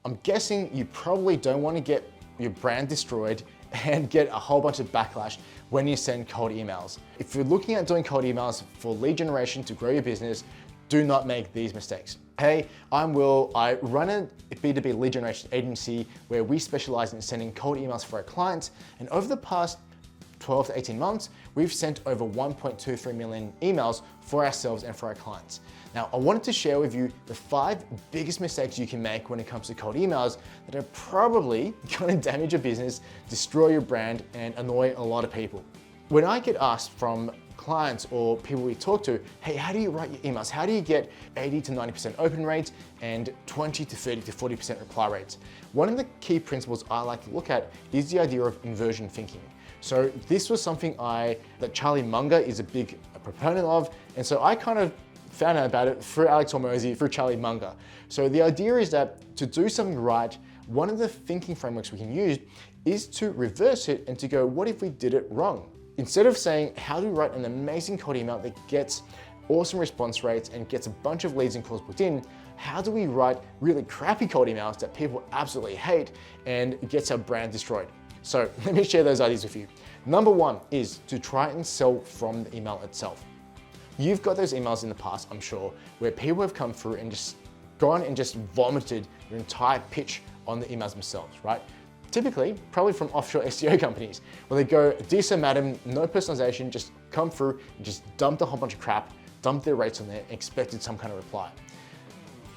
I'm guessing you probably don't want to get your brand destroyed and get a whole bunch of backlash when you send cold emails. If you're looking at doing cold emails for lead generation to grow your business, do not make these mistakes. Hey, I'm Will. I run a B2B lead generation agency where we specialize in sending cold emails for our clients. And over the past 12 to 18 months, we've sent over 1.23 million emails for ourselves and for our clients. Now, I wanted to share with you the 5 biggest mistakes you can make when it comes to cold emails that are probably gonna damage your business, destroy your brand, and annoy a lot of people. When I get asked from clients or people we talk to, hey, how do you write your emails? How do you get 80 to 90% open rates and 20 to 30 to 40% reply rates? One of the key principles I like to look at is the idea of inversion thinking. So this was something that Charlie Munger is a big proponent of, and so I kind of found out about it through Alex Hormozi, through Charlie Munger. So the idea is that to do something right, one of the thinking frameworks we can use is to reverse it and to go, what if we did it wrong? Instead of saying, how do we write an amazing cold email that gets awesome response rates and gets a bunch of leads and calls booked in, how do we write really crappy cold emails that people absolutely hate and gets our brand destroyed? So let me share those ideas with you. Number 1 is to try and sell from the email itself. You've got those emails in the past, I'm sure, where people have come through and just gone and just vomited your entire pitch on the emails themselves, right? Typically, probably from offshore SEO companies, where they go, dear sir, madam, no personalization, just come through and just dumped a whole bunch of crap, dumped their rates on there, and expected some kind of reply.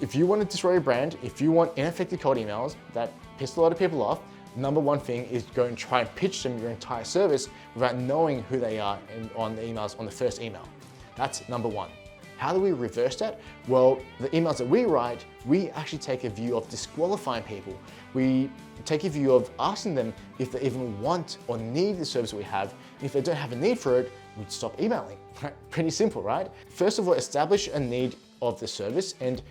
If you want to destroy your brand, if you want ineffective cold emails that piss a lot of people off, number 1 thing is go and try and pitch them your entire service without knowing who they are on the emails on the first email. That's number 1. How do we reverse that? Well, the emails that we write, we actually take a view of disqualifying people. We take a view of asking them if they even want or need the service we have. If they don't have a need for it, we'd stop emailing. Pretty simple, right? First of all, establish a need of the service and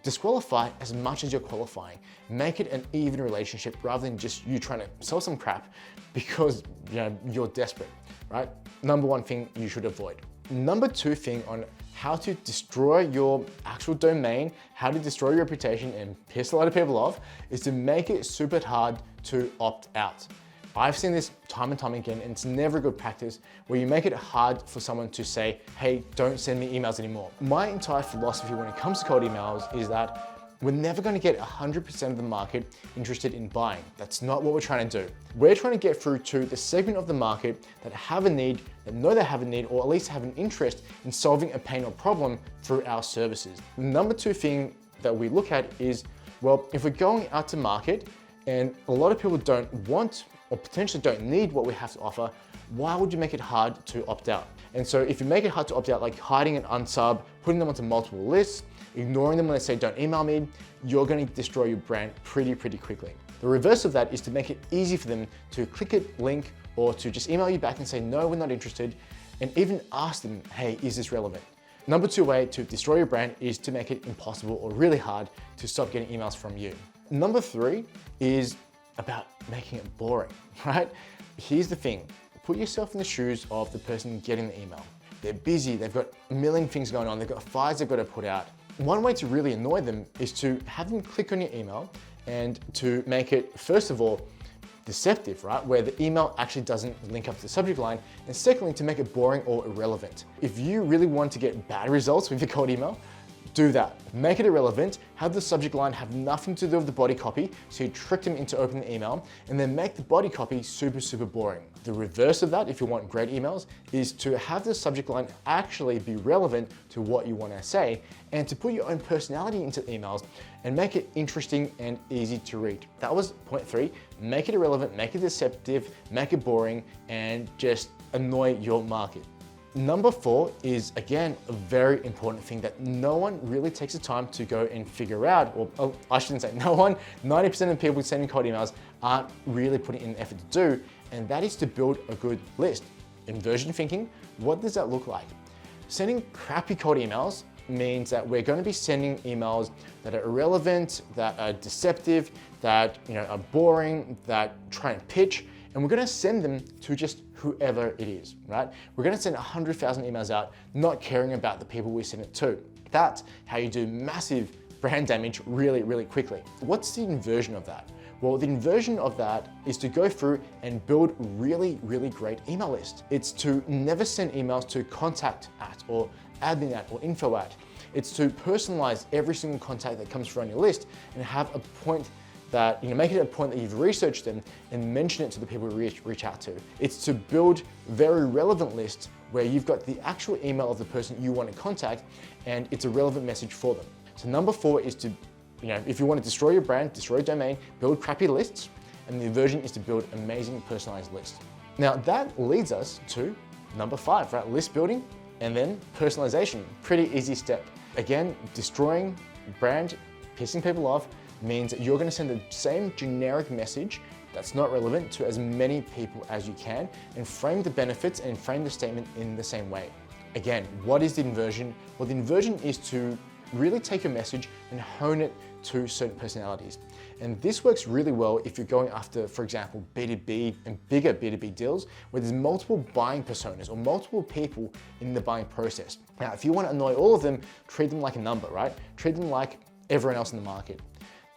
disqualify as much as you're qualifying. Make it an even relationship rather than just you trying to sell some crap because you're desperate, right? Number 1 thing you should avoid. Number 2 thing on how to destroy your actual domain, how to destroy your reputation and piss a lot of people off is to make it super hard to opt out. I've seen this time and time again, and it's never a good practice where you make it hard for someone to say, hey, don't send me emails anymore. My entire philosophy when it comes to cold emails is that we're never going to get 100% of the market interested in buying. That's not what we're trying to do. We're trying to get through to the segment of the market that have a need, that know they have a need, or at least have an interest in solving a pain or problem through our services. The number 2 thing that we look at is, well, if we're going out to market and a lot of people don't want or potentially don't need what we have to offer, why would you make it hard to opt out? And so if you make it hard to opt out, like hiding an unsub, putting them onto multiple lists, ignoring them when they say don't email me, you're going to destroy your brand pretty quickly. The reverse of that is to make it easy for them to click a link or to just email you back and say, no, we're not interested, and even ask them, hey, is this relevant? Number 2 way to destroy your brand is to make it impossible or really hard to stop getting emails from you. Number 3 is about making it boring, right? Here's the thing, put yourself in the shoes of the person getting the email. They're busy, they've got a million things going on, they've got fires they've got to put out. One way to really annoy them is to have them click on your email and to make it, first of all, deceptive, right? Where the email actually doesn't link up to the subject line. And secondly, to make it boring or irrelevant. If you really want to get bad results with your cold email, do that. Make it irrelevant, have the subject line have nothing to do with the body copy, so you trick them into opening the email, and then make the body copy super boring. The reverse of that, if you want great emails, is to have the subject line actually be relevant to what you want to say, and to put your own personality into the emails and make it interesting and easy to read. That was point 3. Make it irrelevant, make it deceptive, make it boring, and just annoy your market. Number 4 is, again, a very important thing that no one really takes the time to go and figure out, or I shouldn't say no one, 90% of people sending cold emails aren't really putting in the effort to do, and that is to build a good list. Inversion thinking, what does that look like? Sending crappy cold emails means that we're going to be sending emails that are irrelevant, that are deceptive, that are boring, that try and pitch, and we're going to send them to just whoever it is, right? We're going to send 100,000 emails out, not caring about the people we send it to. That's how you do massive brand damage really, really quickly. What's the inversion of that? Well, the inversion of that is to go through and build really, really great email lists. It's to never send emails to contact at or admin at or info at. It's to personalize every single contact that comes through on your list and have a point that, make it a point that you've researched them and mention it to the people you reach out to. It's to build very relevant lists where you've got the actual email of the person you want to contact and it's a relevant message for them. So number 4 is to, if you want to destroy your brand, destroy your domain, build crappy lists, and the inversion is to build amazing personalized lists. Now that leads us to number 5, right? List building and then personalization. Pretty easy step. Again, destroying brand, pissing people off means that you're going to send the same generic message that's not relevant to as many people as you can and frame the benefits and frame the statement in the same way. Again, what is the inversion? Well, the inversion is to really take your message and hone it to certain personalities. And this works really well if you're going after, for example, B2B and bigger B2B deals where there's multiple buying personas or multiple people in the buying process. Now, if you want to annoy all of them, treat them like a number, right? Treat them like everyone else in the market.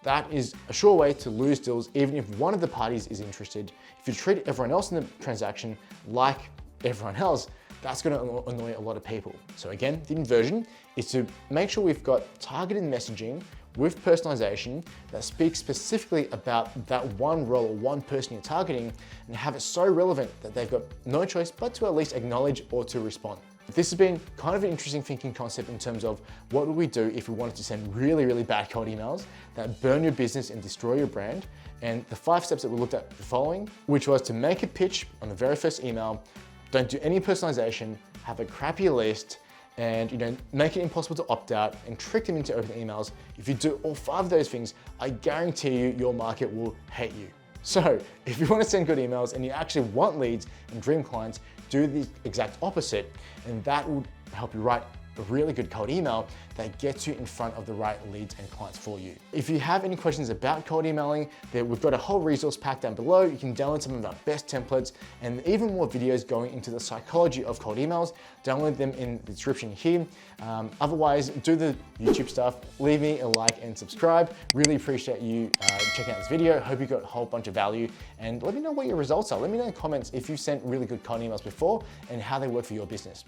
That is a sure way to lose deals even if one of the parties is interested. If you treat everyone else in the transaction like everyone else, that's going to annoy a lot of people. So again, the inversion is to make sure we've got targeted messaging with personalization that speaks specifically about that one role or one person you're targeting and have it so relevant that they've got no choice but to at least acknowledge or to respond. This has been kind of an interesting thinking concept in terms of what would we do if we wanted to send really, really bad cold emails that burn your business and destroy your brand. And the 5 steps that we looked at the following, which was to make a pitch on the very first email, don't do any personalization, have a crappy list, and make it impossible to opt out and trick them into opening emails. If you do all 5 of those things, I guarantee you your market will hate you. So if you want to send good emails and you actually want leads and dream clients, do the exact opposite, and that will help you write a really good cold email that gets you in front of the right leads and clients for you. If you have any questions about cold emailing, we've got a whole resource pack down below. You can download some of our best templates and even more videos going into the psychology of cold emails. Download them in the description here. Otherwise, do the YouTube stuff. Leave me a like and subscribe. Really appreciate you checking out this video. Hope you got a whole bunch of value and let me know what your results are. Let me know in the comments if you sent really good cold emails before and how they work for your business.